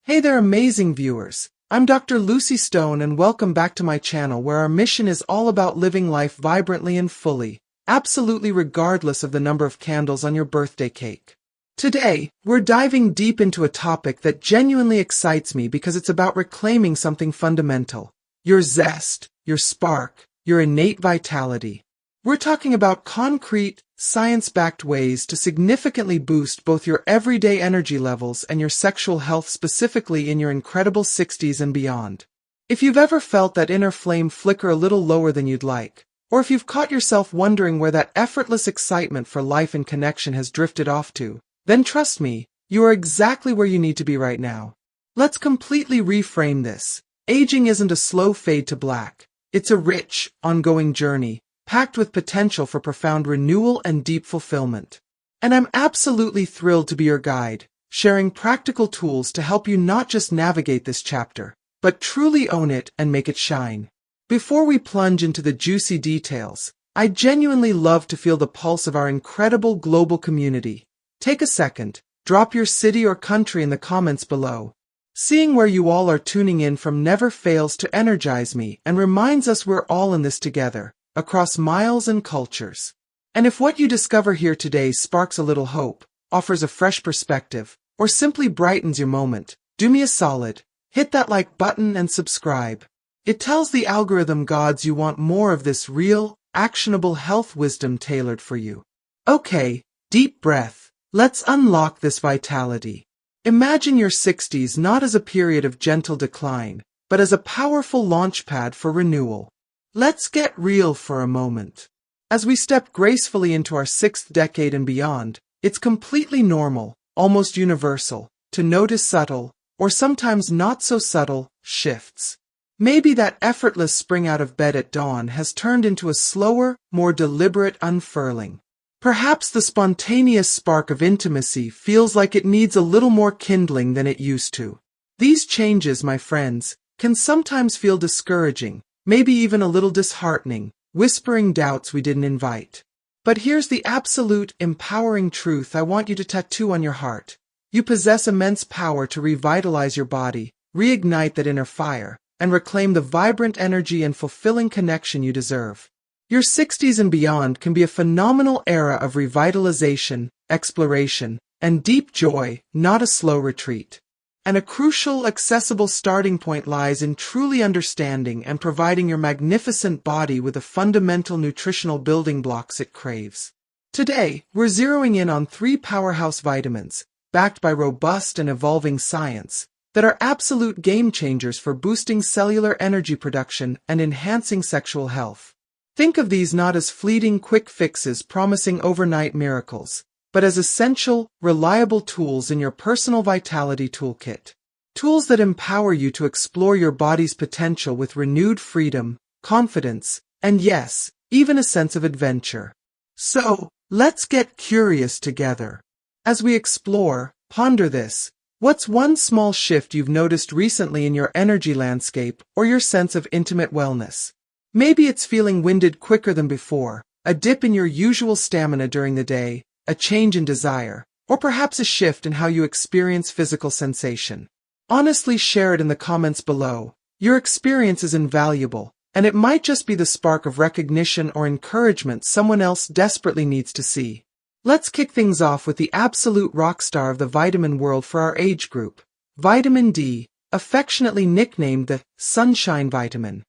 Hey there, amazing viewers. I'm Dr. Lucy Stone and welcome back to my channel where our mission is all about living life vibrantly and fully, absolutely regardless of the number of candles on your birthday cake. Today, we're diving deep into a topic that genuinely excites me because it's about reclaiming something fundamental. Your zest, your spark, your innate vitality. We're talking about concrete, science-backed ways to significantly boost both your everyday energy levels and your sexual health, specifically in your incredible 60s and beyond. If you've ever felt that inner flame flicker a little lower than you'd like, or if you've caught yourself wondering where that effortless excitement for life and connection has drifted off to, then trust me, you are exactly where you need to be right now. Let's completely reframe this. Aging isn't a slow fade to black. It's a rich, ongoing journey, packed with potential for profound renewal and deep fulfillment. And I'm absolutely thrilled to be your guide, sharing practical tools to help you not just navigate this chapter, but truly own it and make it shine. Before we plunge into the juicy details, I genuinely love to feel the pulse of our incredible global community. Take a second, drop your city or country in the comments below. Seeing where you all are tuning in from never fails to energize me and reminds us we're all in this together, across miles and cultures. And if what you discover here today sparks a little hope, offers a fresh perspective, or simply brightens your moment, do me a solid, hit that like button and subscribe. It tells the algorithm gods you want more of this real, actionable health wisdom tailored for you. Okay, deep breath. Let's unlock this vitality. Imagine your 60s not as a period of gentle decline, but as a powerful launchpad for renewal. Let's get real for a moment. As we step gracefully into our 6th decade and beyond, it's completely normal, almost universal, to notice subtle, or sometimes not so subtle, shifts. Maybe that effortless spring out of bed at dawn has turned into a slower, more deliberate unfurling. Perhaps the spontaneous spark of intimacy feels like it needs a little more kindling than it used to. These changes, my friends, can sometimes feel discouraging, maybe even a little disheartening, whispering doubts we didn't invite. But here's the absolute, empowering truth I want you to tattoo on your heart. You possess immense power to revitalize your body, reignite that inner fire, and reclaim the vibrant energy and fulfilling connection you deserve. Your 60s and beyond can be a phenomenal era of revitalization, exploration, and deep joy, not a slow retreat. And a crucial, accessible starting point lies in truly understanding and providing your magnificent body with the fundamental nutritional building blocks it craves. Today, we're zeroing in on 3 powerhouse vitamins, backed by robust and evolving science, that are absolute game changers for boosting cellular energy production and enhancing sexual health. Think of these not as fleeting quick fixes promising overnight miracles, but as essential, reliable tools in your personal vitality toolkit. Tools that empower you to explore your body's potential with renewed freedom, confidence, and yes, even a sense of adventure. So, let's get curious together. As we explore, ponder this. What's one small shift you've noticed recently in your energy landscape or your sense of intimate wellness? Maybe it's feeling winded quicker than before, a dip in your usual stamina during the day, a change in desire, or perhaps a shift in how you experience physical sensation. Honestly, share it in the comments below. Your experience is invaluable, and it might just be the spark of recognition or encouragement someone else desperately needs to see. Let's kick things off with the absolute rock star of the vitamin world for our age group, vitamin D, affectionately nicknamed the sunshine vitamin.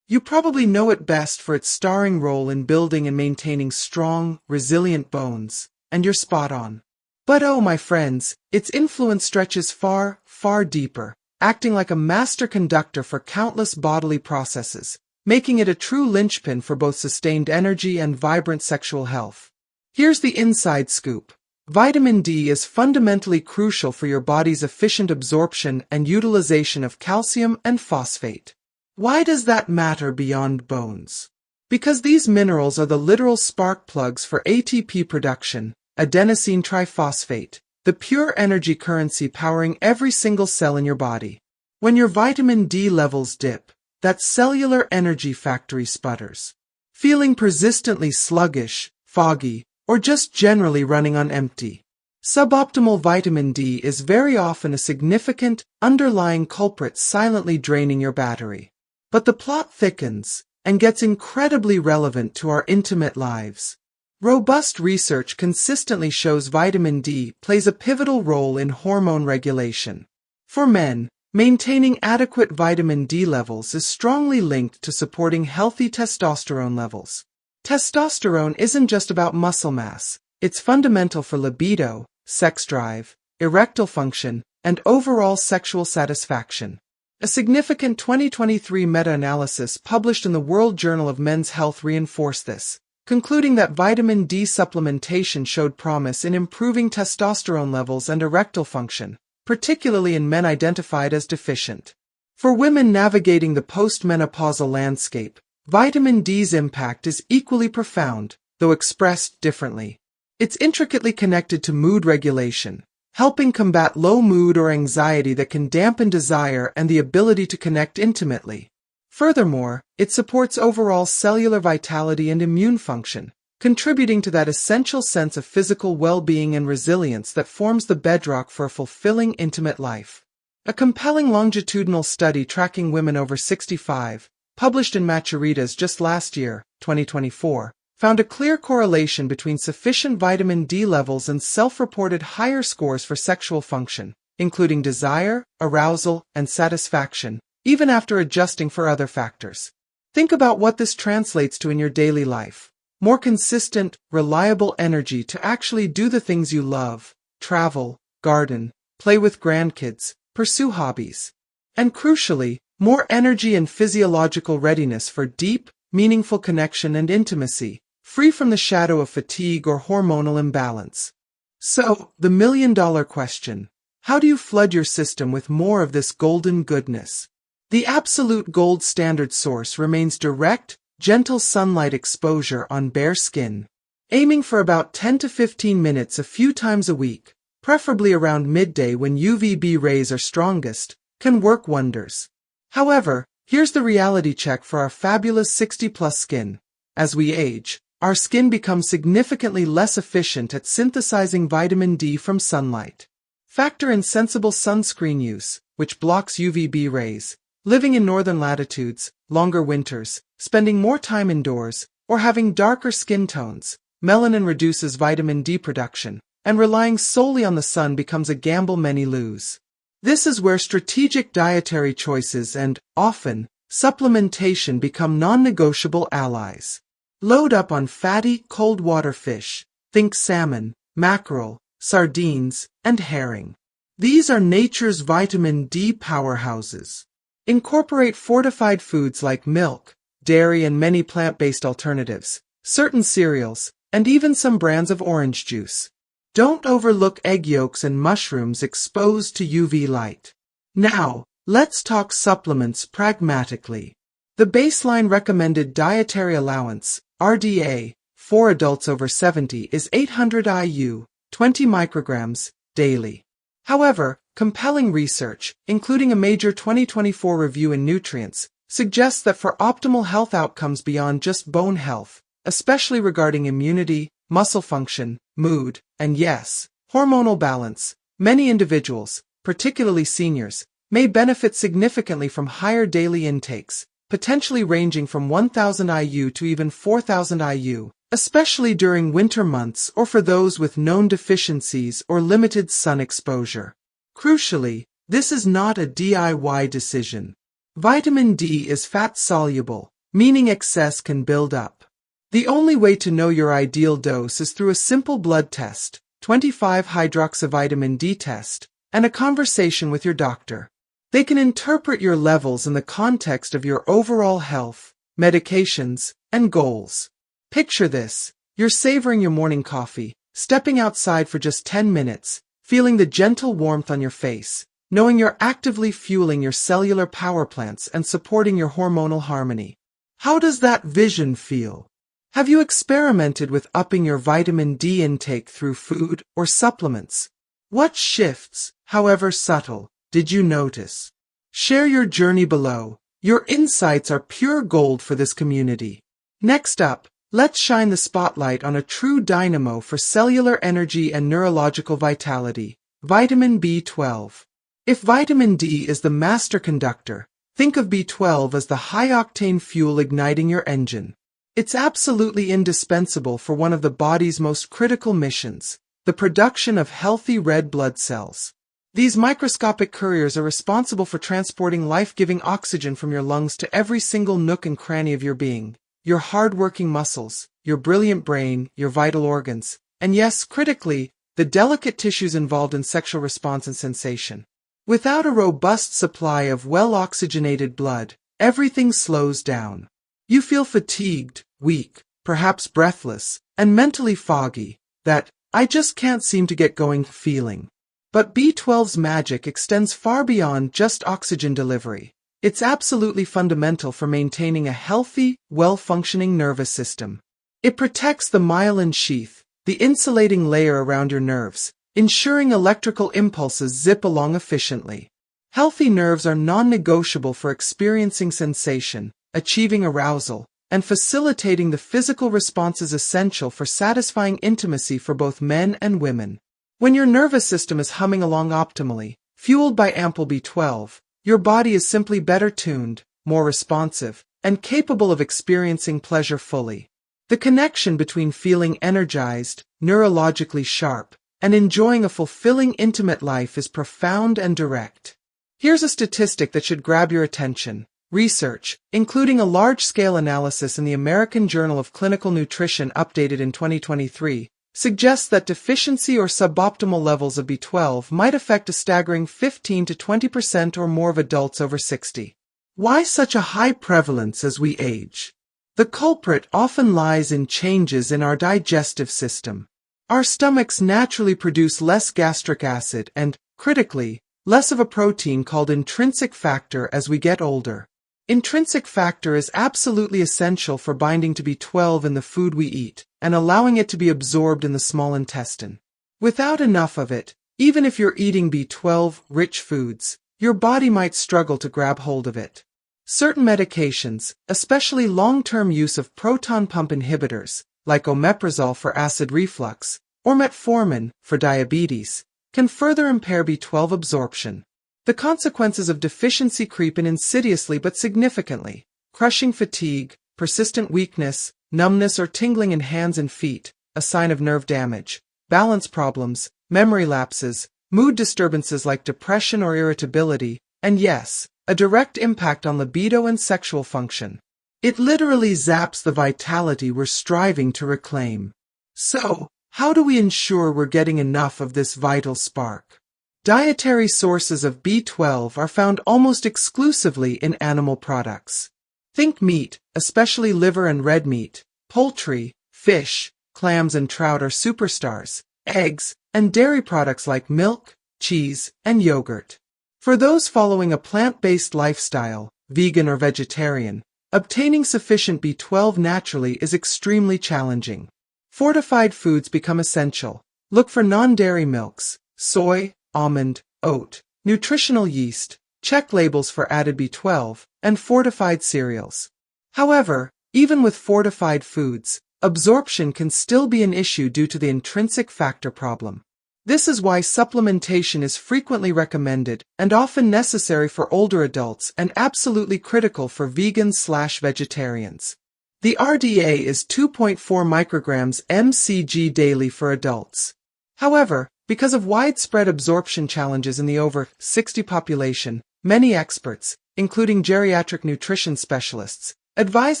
You probably know it best for its starring role in building and maintaining strong, resilient bones, and you're spot on. But oh, my friends, its influence stretches far, far deeper, acting like a master conductor for countless bodily processes, making it a true linchpin for both sustained energy and vibrant sexual health. Here's the inside scoop. Vitamin D is fundamentally crucial for your body's efficient absorption and utilization of calcium and phosphate. Why does that matter beyond bones? Because these minerals are the literal spark plugs for ATP production, adenosine triphosphate, the pure energy currency powering every single cell in your body. When your vitamin D levels dip, that cellular energy factory sputters. Feeling persistently sluggish, foggy, or just generally running on empty. Suboptimal vitamin D is very often a significant, underlying culprit silently draining your battery. But the plot thickens and gets incredibly relevant to our intimate lives. Robust research consistently shows vitamin D plays a pivotal role in hormone regulation. For men, maintaining adequate vitamin D levels is strongly linked to supporting healthy testosterone levels. Testosterone isn't just about muscle mass, it's fundamental for libido, sex drive, erectile function, and overall sexual satisfaction. A significant 2023 meta-analysis published in the World Journal of Men's Health reinforced this, concluding that vitamin D supplementation showed promise in improving testosterone levels and erectile function, particularly in men identified as deficient. For women navigating the postmenopausal landscape, vitamin D's impact is equally profound, though expressed differently. It's intricately connected to mood regulation, helping combat low mood or anxiety that can dampen desire and the ability to connect intimately. Furthermore, it supports overall cellular vitality and immune function, contributing to that essential sense of physical well-being and resilience that forms the bedrock for a fulfilling intimate life. A compelling longitudinal study tracking women over 65, published in Maturitas just last year, 2024, found a clear correlation between sufficient vitamin D levels and self-reported higher scores for sexual function, including desire, arousal, and satisfaction, even after adjusting for other factors. Think about what this translates to in your daily life. More consistent, reliable energy to actually do the things you love, travel, garden, play with grandkids, pursue hobbies. And crucially, more energy and physiological readiness for deep, meaningful connection and intimacy, free from the shadow of fatigue or hormonal imbalance. So, the million-dollar question: how do you flood your system with more of this golden goodness? The absolute gold standard source remains direct, gentle sunlight exposure on bare skin. Aiming for about 10 to 15 minutes a few times a week, preferably around midday when UVB rays are strongest, can work wonders. However, here's the reality check for our fabulous 60-plus skin. As we age, our skin becomes significantly less efficient at synthesizing vitamin D from sunlight. Factor in sensible sunscreen use, which blocks UVB rays. Living in northern latitudes, longer winters, spending more time indoors, or having darker skin tones, melanin reduces vitamin D production, and relying solely on the sun becomes a gamble many lose. This is where strategic dietary choices and, often, supplementation become non-negotiable allies. Load up on fatty, cold water fish. Think salmon, mackerel, sardines, and herring. These are nature's vitamin D powerhouses. Incorporate fortified foods like milk, dairy, and many plant-based alternatives, certain cereals, and even some brands of orange juice. Don't overlook egg yolks and mushrooms exposed to UV light. Now, let's talk supplements pragmatically. The baseline recommended dietary allowance, RDA, for adults over 70 is 800 IU, 20 micrograms, daily. However, compelling research, including a major 2024 review in Nutrients, suggests that for optimal health outcomes beyond just bone health, especially regarding immunity, muscle function, mood, and yes, hormonal balance, many individuals, particularly seniors, may benefit significantly from higher daily intakes, potentially ranging from 1,000 IU to even 4,000 IU, especially during winter months or for those with known deficiencies or limited sun exposure. Crucially, this is not a DIY decision. Vitamin D is fat-soluble, meaning excess can build up. The only way to know your ideal dose is through a simple blood test, 25-hydroxyvitamin D test, and a conversation with your doctor. They can interpret your levels in the context of your overall health, medications, and goals. Picture this: you're savoring your morning coffee, stepping outside for just 10 minutes, feeling the gentle warmth on your face, knowing you're actively fueling your cellular power plants and supporting your hormonal harmony. How does that vision feel? Have you experimented with upping your vitamin D intake through food or supplements? What shifts, however subtle, did you notice? Share your journey below. Your insights are pure gold for this community. Next up, Let's shine the spotlight on a true dynamo for cellular energy and neurological vitality, vitamin B12. If vitamin D is the master conductor, think of B12 as the high-octane fuel igniting your engine. It's absolutely indispensable for one of the body's most critical missions, the production of healthy red blood cells. These microscopic couriers are responsible for transporting life-giving oxygen from your lungs to every single nook and cranny of your being, your hard-working muscles, your brilliant brain, your vital organs, and yes, critically, the delicate tissues involved in sexual response and sensation. Without a robust supply of well-oxygenated blood, everything slows down. You feel fatigued, weak, perhaps breathless, and mentally foggy, that "I just can't seem to get going" feeling. But B12's magic extends far beyond just oxygen delivery. It's absolutely fundamental for maintaining a healthy, well-functioning nervous system. It protects the myelin sheath, the insulating layer around your nerves, ensuring electrical impulses zip along efficiently. Healthy nerves are non-negotiable for experiencing sensation, achieving arousal, and facilitating the physical responses essential for satisfying intimacy for both men and women. When your nervous system is humming along optimally, fueled by ample B12, your body is simply better tuned, more responsive, and capable of experiencing pleasure fully. The connection between feeling energized, neurologically sharp, and enjoying a fulfilling intimate life is profound and direct. Here's a statistic that should grab your attention. Research, including a large-scale analysis in the American Journal of Clinical Nutrition updated in 2023, suggests that deficiency or suboptimal levels of B12 might affect a staggering 15 to 20% or more of adults over 60. Why such a high prevalence as we age? The culprit often lies in changes in our digestive system. Our stomachs naturally produce less gastric acid and, critically, less of a protein called intrinsic factor as we get older. Intrinsic factor is absolutely essential for binding to B12 in the food we eat, and allowing it to be absorbed in the small intestine. Without enough of it, even if you're eating B12-rich foods, your body might struggle to grab hold of it. Certain medications, especially long-term use of proton pump inhibitors, like omeprazole for acid reflux, or metformin for diabetes, can further impair B12 absorption. The consequences of deficiency creep in insidiously but significantly: crushing fatigue, persistent weakness, numbness or tingling in hands and feet, a sign of nerve damage, balance problems, memory lapses, mood disturbances like depression or irritability, and yes, a direct impact on libido and sexual function. It literally zaps the vitality we're striving to reclaim. So, how do we ensure we're getting enough of this vital spark? Dietary sources of B12 are found almost exclusively in animal products. Think meat, especially liver and red meat, poultry, fish, clams and trout are superstars, eggs, and dairy products like milk, cheese, and yogurt. For those following a plant-based lifestyle, vegan or vegetarian, obtaining sufficient B12 naturally is extremely challenging. Fortified foods become essential. Look for non-dairy milks, soy, almond, oat, nutritional yeast, check labels for added B12, and fortified cereals. However, even with fortified foods, absorption can still be an issue due to the intrinsic factor problem. This is why supplementation is frequently recommended and often necessary for older adults and absolutely critical for vegans/vegetarians. The RDA is 2.4 micrograms mcg daily for adults. However, because of widespread absorption challenges in the over 60 population, many experts, including geriatric nutrition specialists, advise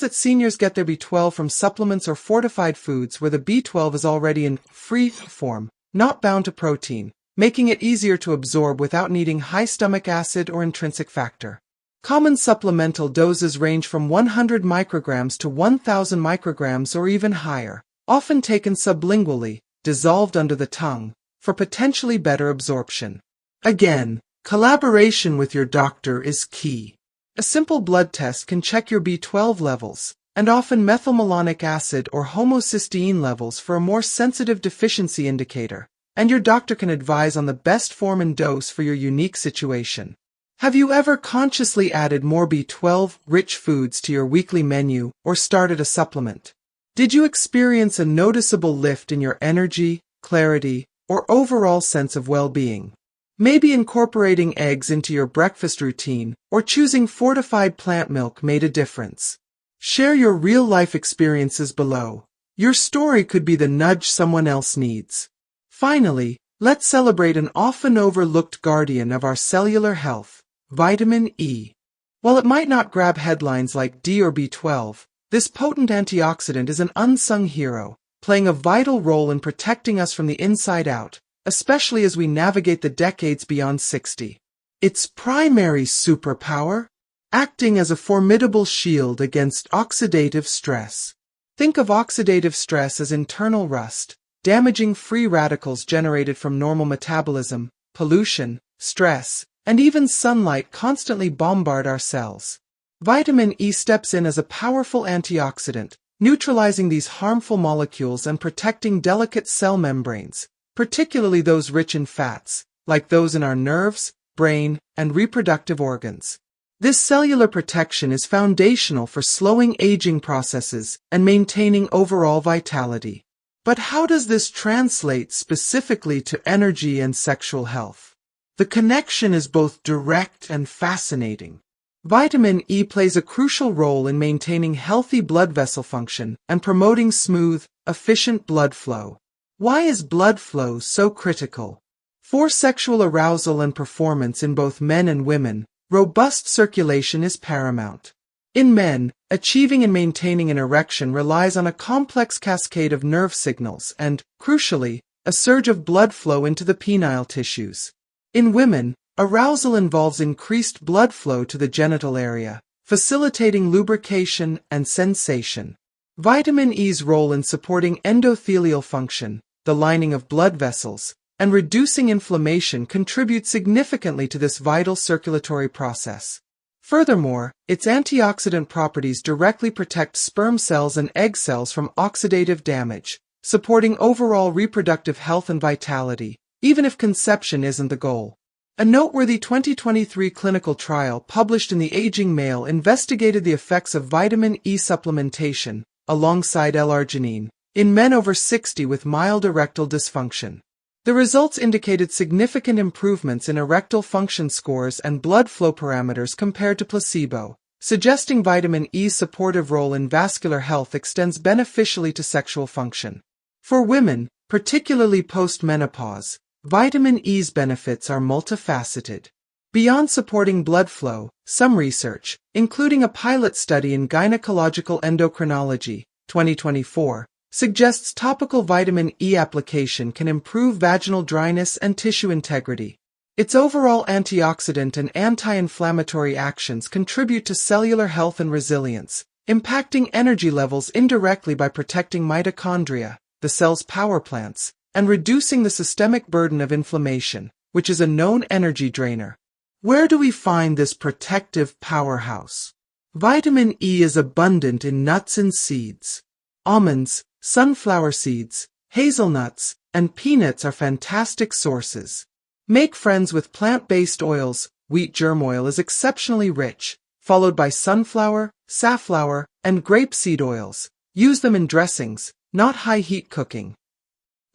that seniors get their B12 from supplements or fortified foods where the B12 is already in free form, not bound to protein, making it easier to absorb without needing high stomach acid or intrinsic factor. Common supplemental doses range from 100 micrograms to 1,000 micrograms or even higher, often taken sublingually, dissolved under the tongue, for potentially better absorption. Again, collaboration with your doctor is key. A simple blood test can check your B12 levels, and often methylmalonic acid or homocysteine levels for a more sensitive deficiency indicator, and your doctor can advise on the best form and dose for your unique situation. Have you ever consciously added more B12-rich foods to your weekly menu or started a supplement? Did you experience a noticeable lift in your energy, clarity, or overall sense of well-being? Maybe incorporating eggs into your breakfast routine or choosing fortified plant milk made a difference. Share your real-life experiences below. Your story could be the nudge someone else needs. Finally, let's celebrate an often overlooked guardian of our cellular health, vitamin E. While it might not grab headlines like D or B12, this potent antioxidant is an unsung hero, playing a vital role in protecting us from the inside out, especially as we navigate the decades beyond 60. Its primary superpower? Acting as a formidable shield against oxidative stress. Think of oxidative stress as internal rust, damaging free radicals generated from normal metabolism, pollution, stress, and even sunlight constantly bombard our cells. Vitamin E steps in as a powerful antioxidant, neutralizing these harmful molecules and protecting delicate cell membranes, particularly those rich in fats, like those in our nerves, brain, and reproductive organs. This cellular protection is foundational for slowing aging processes and maintaining overall vitality. But how does this translate specifically to energy and sexual health? The connection is both direct and fascinating. Vitamin E plays a crucial role in maintaining healthy blood vessel function and promoting smooth, efficient blood flow. Why is blood flow so critical? For sexual arousal and performance in both men and women, robust circulation is paramount. In men, achieving and maintaining an erection relies on a complex cascade of nerve signals and, crucially, a surge of blood flow into the penile tissues. In women, arousal involves increased blood flow to the genital area, facilitating lubrication and sensation. Vitamin E's role in supporting endothelial function, the lining of blood vessels, and reducing inflammation contributes significantly to this vital circulatory process. Furthermore, its antioxidant properties directly protect sperm cells and egg cells from oxidative damage, supporting overall reproductive health and vitality, even if conception isn't the goal. A noteworthy 2023 clinical trial published in the Aging Male investigated the effects of vitamin E supplementation, alongside L-arginine, in men over 60 with mild erectile dysfunction. The results indicated significant improvements in erectile function scores and blood flow parameters compared to placebo, suggesting vitamin E's supportive role in vascular health extends beneficially to sexual function. For women, particularly post-menopause, vitamin E's benefits are multifaceted. Beyond supporting blood flow, some research, including a pilot study in Gynecological Endocrinology, 2024, suggests topical vitamin E application can improve vaginal dryness and tissue integrity. Its overall antioxidant and anti-inflammatory actions contribute to cellular health and resilience, impacting energy levels indirectly by protecting mitochondria, the cell's power plants, and reducing the systemic burden of inflammation, which is a known energy drainer. Where do we find this protective powerhouse? Vitamin E is abundant in nuts and seeds. Almonds, sunflower seeds, hazelnuts, and peanuts are fantastic sources. Make friends with plant-based oils. Wheat germ oil is exceptionally rich, followed by sunflower, safflower, and grapeseed oils. Use them in dressings, not high-heat cooking.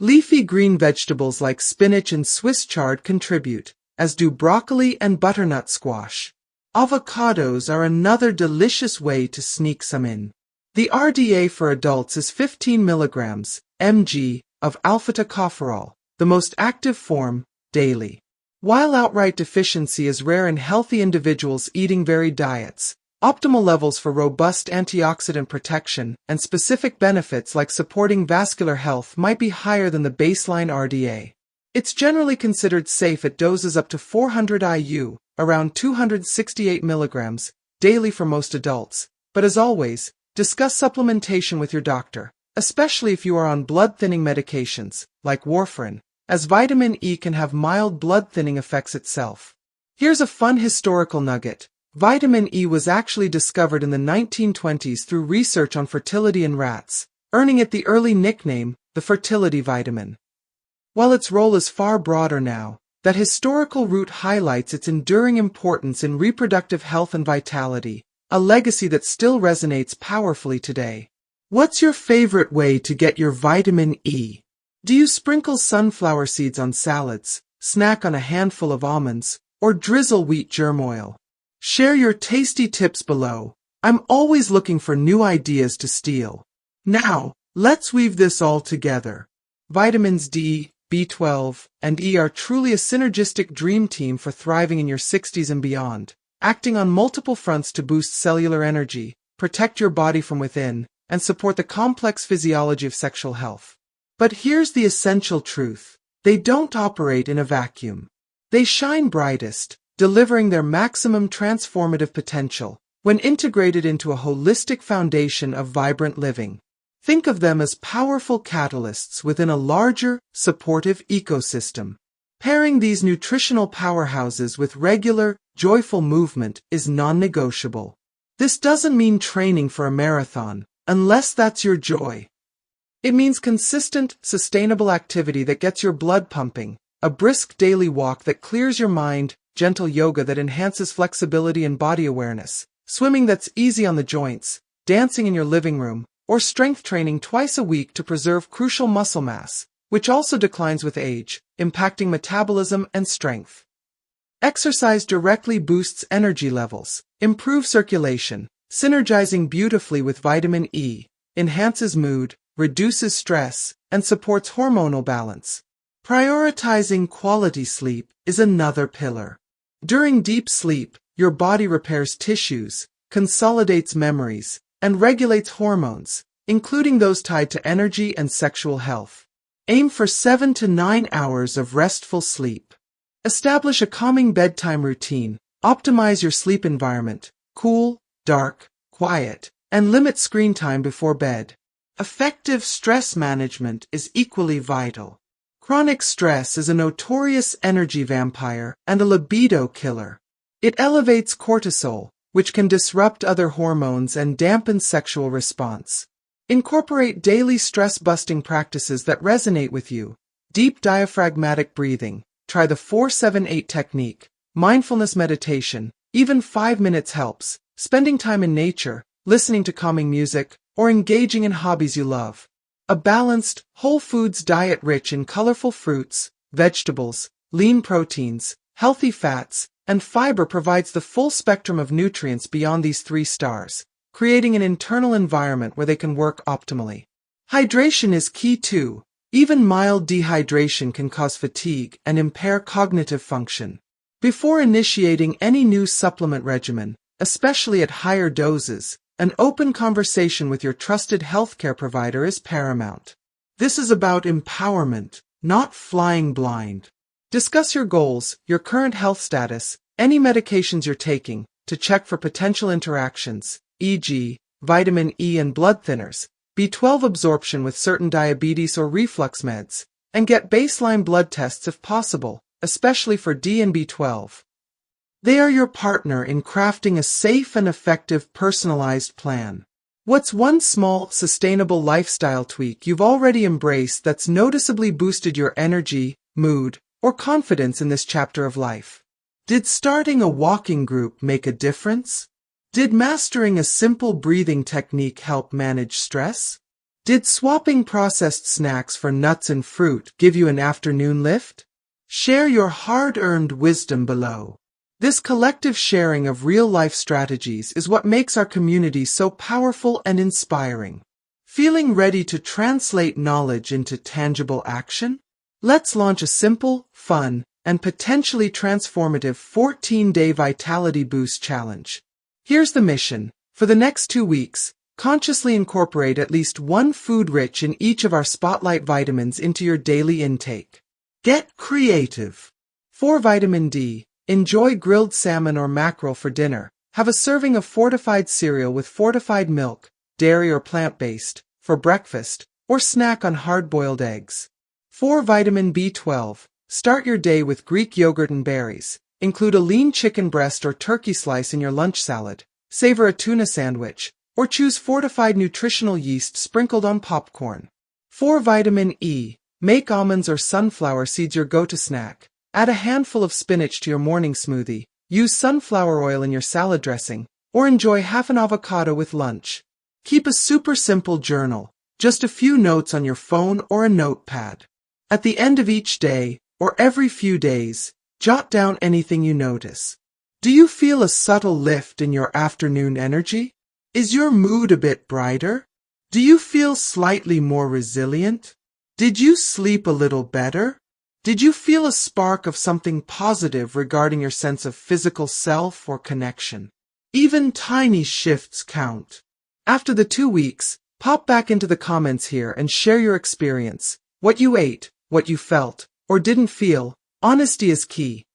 Leafy green vegetables like spinach and Swiss chard contribute, as do broccoli and butternut squash. Avocados are another delicious way to sneak some in. The RDA for adults is 15 mg, mg, of alpha-tocopherol, the most active form, daily. While outright deficiency is rare in healthy individuals eating varied diets, optimal levels for robust antioxidant protection and specific benefits like supporting vascular health might be higher than the baseline RDA. It's generally considered safe at doses up to 400 IU, around 268 mg, daily for most adults, but as always, discuss supplementation with your doctor, especially if you are on blood-thinning medications, like warfarin, as vitamin E can have mild blood-thinning effects itself. Here's a fun historical nugget. Vitamin E was actually discovered in the 1920s through research on fertility in rats, earning it the early nickname, the fertility vitamin. While its role is far broader now, that historical root highlights its enduring importance in reproductive health and vitality, a legacy that still resonates powerfully today. What's your favorite way to get your vitamin E? Do you sprinkle sunflower seeds on salads, snack on a handful of almonds, or drizzle wheat germ oil? Share your tasty tips below. I'm always looking for new ideas to steal. Now, let's weave this all together. Vitamins D, B12, and E are truly a synergistic dream team for thriving in your 60s and beyond, acting on multiple fronts to boost cellular energy, protect your body from within, and support the complex physiology of sexual health. But here's the essential truth. They don't operate in a vacuum. They shine brightest, delivering their maximum transformative potential when integrated into a holistic foundation of vibrant living. Think of them as powerful catalysts within a larger, supportive ecosystem. Pairing these nutritional powerhouses with regular, joyful movement is non-negotiable. This doesn't mean training for a marathon, unless that's your joy. It means consistent, sustainable activity that gets your blood pumping, a brisk daily walk that clears your mind, gentle yoga that enhances flexibility and body awareness, swimming that's easy on the joints, dancing in your living room, or strength training twice a week to preserve crucial muscle mass, which also declines with age, impacting metabolism and strength. Exercise directly boosts energy levels, improves circulation, synergizing beautifully with vitamin E, enhances mood, reduces stress, and supports hormonal balance. Prioritizing quality sleep is another pillar. During deep sleep, your body repairs tissues, consolidates memories, and regulates hormones, including those tied to energy and sexual health. Aim for 7 to 9 hours of restful sleep. Establish a calming bedtime routine, optimize your sleep environment, cool, dark, quiet, and limit screen time before bed. Effective stress management is equally vital. Chronic stress is a notorious energy vampire and a libido killer. It elevates cortisol, which can disrupt other hormones and dampen sexual response. Incorporate daily stress-busting practices that resonate with you. Deep diaphragmatic breathing. Try the 4-7-8 technique. Mindfulness meditation. Even 5 minutes helps. Spending time in nature, listening to calming music, or engaging in hobbies you love. A balanced, whole foods diet rich in colorful fruits, vegetables, lean proteins, healthy fats, and fiber provides the full spectrum of nutrients beyond these 3 stars, creating an internal environment where they can work optimally. Hydration is key too. Even mild dehydration can cause fatigue and impair cognitive function. Before initiating any new supplement regimen, especially at higher doses, an open conversation with your trusted healthcare provider is paramount. This is about empowerment, not flying blind. Discuss your goals, your current health status, any medications you're taking, to check for potential interactions, e.g., vitamin E and blood thinners, B12 absorption with certain diabetes or reflux meds, and get baseline blood tests if possible, especially for D and B12. They are your partner in crafting a safe and effective personalized plan. What's one small, sustainable lifestyle tweak you've already embraced that's noticeably boosted your energy, mood, or confidence in this chapter of life? Did starting a walking group make a difference? Did mastering a simple breathing technique help manage stress? Did swapping processed snacks for nuts and fruit give you an afternoon lift? Share your hard-earned wisdom below. This collective sharing of real-life strategies is what makes our community so powerful and inspiring. Feeling ready to translate knowledge into tangible action? Let's launch a simple, fun, and potentially transformative 14-day Vitality Boost Challenge. Here's the mission. For the next 2 weeks, consciously incorporate at least one food rich in each of our spotlight vitamins into your daily intake. Get creative. For vitamin D, enjoy grilled salmon or mackerel for dinner. Have a serving of fortified cereal with fortified milk, dairy or plant-based, for breakfast, or snack on hard-boiled eggs. For vitamin B12, start your day with Greek yogurt and berries. Include a lean chicken breast or turkey slice in your lunch salad. Savor a tuna sandwich, or choose fortified nutritional yeast sprinkled on popcorn. For vitamin E, make almonds or sunflower seeds your go-to snack. Add a handful of spinach to your morning smoothie, use sunflower oil in your salad dressing, or enjoy half an avocado with lunch. Keep a super simple journal, just a few notes on your phone or a notepad. At the end of each day, or every few days, jot down anything you notice. Do you feel a subtle lift in your afternoon energy? Is your mood a bit brighter? Do you feel slightly more resilient? Did you sleep a little better? Did you feel a spark of something positive regarding your sense of physical self or connection? Even tiny shifts count. After the 2 weeks, pop back into the comments here and share your experience. What you ate, what you felt, or didn't feel. Honesty is key.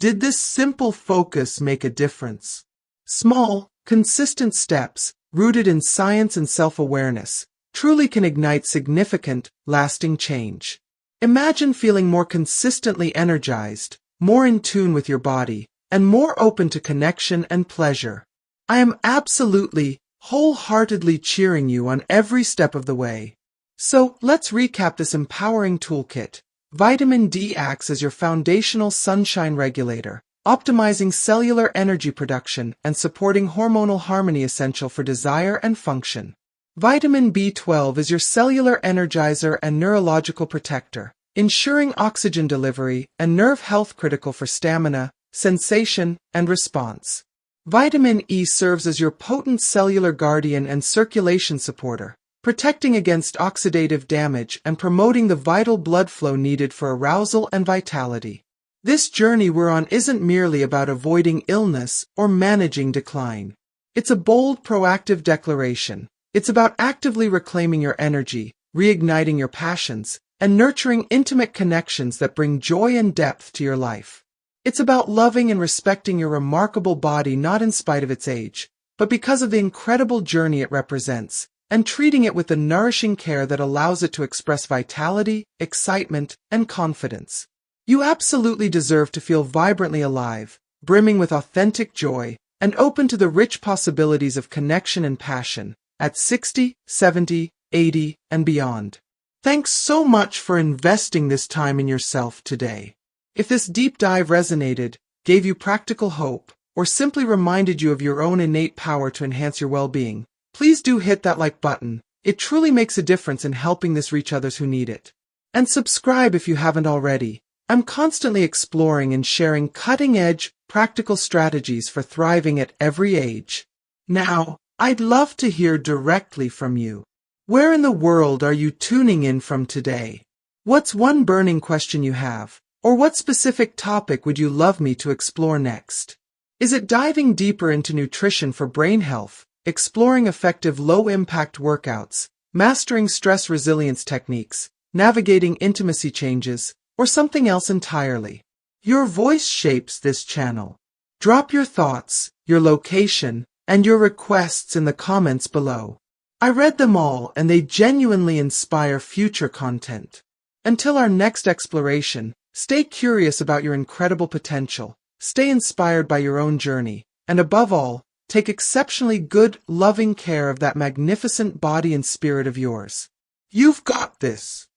Did this simple focus make a difference? Small, consistent steps, rooted in science and self-awareness, truly can ignite significant, lasting change. Imagine feeling more consistently energized, more in tune with your body, and more open to connection and pleasure. I am absolutely, wholeheartedly cheering you on every step of the way. So, let's recap this empowering toolkit. Vitamin D acts as your foundational sunshine regulator, optimizing cellular energy production and supporting hormonal harmony essential for desire and function. Vitamin B12 is your cellular energizer and neurological protector, ensuring oxygen delivery and nerve health critical for stamina, sensation, and response. Vitamin E serves as your potent cellular guardian and circulation supporter, protecting against oxidative damage and promoting the vital blood flow needed for arousal and vitality. This journey we're on isn't merely about avoiding illness or managing decline. It's a bold, proactive declaration. It's about actively reclaiming your energy, reigniting your passions, and nurturing intimate connections that bring joy and depth to your life. It's about loving and respecting your remarkable body not in spite of its age, but because of the incredible journey it represents, and treating it with the nourishing care that allows it to express vitality, excitement, and confidence. You absolutely deserve to feel vibrantly alive, brimming with authentic joy, and open to the rich possibilities of connection and passion, at 60, 70, 80, and beyond. Thanks so much for investing this time in yourself today. If this deep dive resonated, gave you practical hope, or simply reminded you of your own innate power to enhance your well-being, please do hit that like button. It truly makes a difference in helping this reach others who need it. And subscribe if you haven't already. I'm constantly exploring and sharing cutting-edge, practical strategies for thriving at every age. Now, I'd love to hear directly from you. Where in the world are you tuning in from today? What's one burning question you have? Or what specific topic would you love me to explore next? Is it diving deeper into nutrition for brain health, exploring effective low-impact workouts, mastering stress resilience techniques, navigating intimacy changes, or something else entirely? Your voice shapes this channel. Drop your thoughts, your location, and your requests in the comments below. I read them all and they genuinely inspire future content. Until our next exploration, stay curious about your incredible potential, stay inspired by your own journey, and above all, take exceptionally good, loving care of that magnificent body and spirit of yours. You've got this.